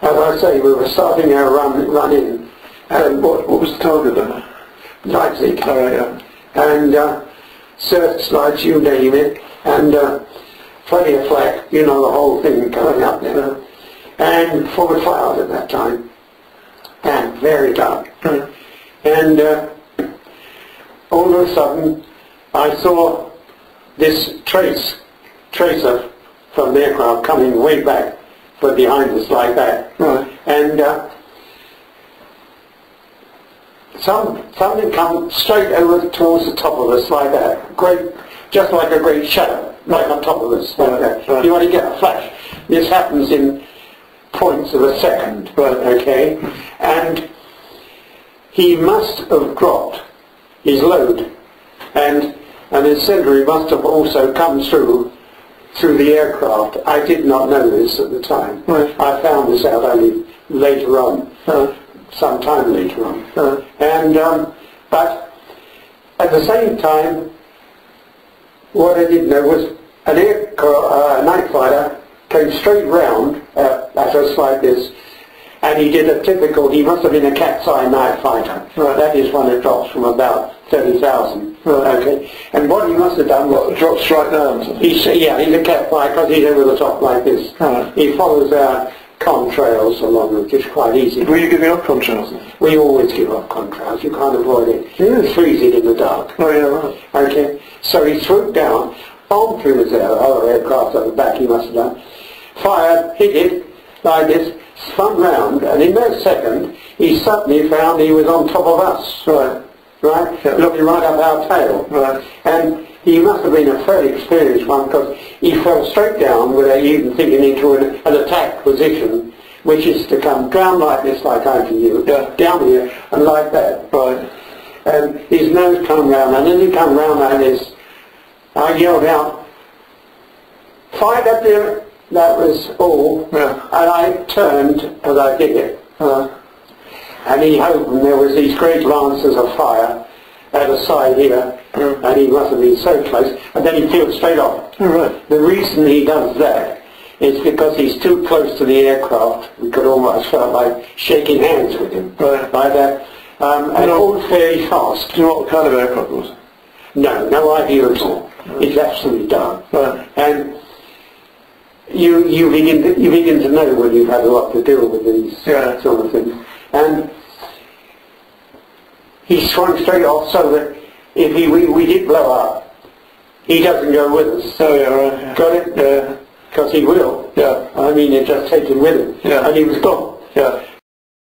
As I say, we were starting our run in. And what was the target then? Leipzig. Oh, yeah. And searchlights, you name it, and plenty of flak, you know, the whole thing going up there. And full of cloud at that time. And very dark. And all of a sudden, I saw this tracer from the aircraft coming way back, but behind us like that. Right. And something come straight over towards the top of us like that. Great, just like a great shadow, right on top of us like that. Right. You want to get a flash. This happens in points of a second, right, okay? And he must have dropped his load, and the incendiary must have also come through the aircraft. I did not know this at the time. Right. I found this out only later on, some time later on. And but at the same time, what I didn't know was a night fighter came straight round at us like this, and he did a typical, he must have been a cat's eye night fighter. Right. That is one that drops from about 30,000. Right. Okay. And what he must have done was... Drops right down? He's a cat fighter because he's over the top like this. Right. He follows our contrails along, which is quite easy. Were you giving up contrails? We always give up contrails, you can't avoid it. It's freezing in the dark. Oh, yeah, right. Okay. So he swooped down, bombed through his other aircraft at the back, he must have done, fired, hit it like this, spun round, and in that second he suddenly found he was on top of us. Right. Right? Yeah. Looking right up our tail. Right. And he must have been a fairly experienced one, because he fell straight down without even thinking into an attack position, which is to come down like this, like over you, down here, and like that. Right. And his nose come round, and then he come round like this. I yelled out, "Fight up there!" That was all. Yeah. And I turned as I did it. And he opened, there was these great lances of fire at the side here, and he must have been so close, and then he peeled straight off. Right. The reason he does that is because he's too close to the aircraft. We could almost felt like shaking hands with him, like that, and all fairly fast. Do you know what kind of aircraft it was? No idea at all. It's absolutely dark. Right. And you begin to know when you've had a lot to deal with these sort of things. And he swung straight off so that if we did blow up, he doesn't go with us. Oh, yeah, right. Yeah. Got it? Because he will. Yeah. I mean, you just take him with him. Yeah. And he was gone. Yeah.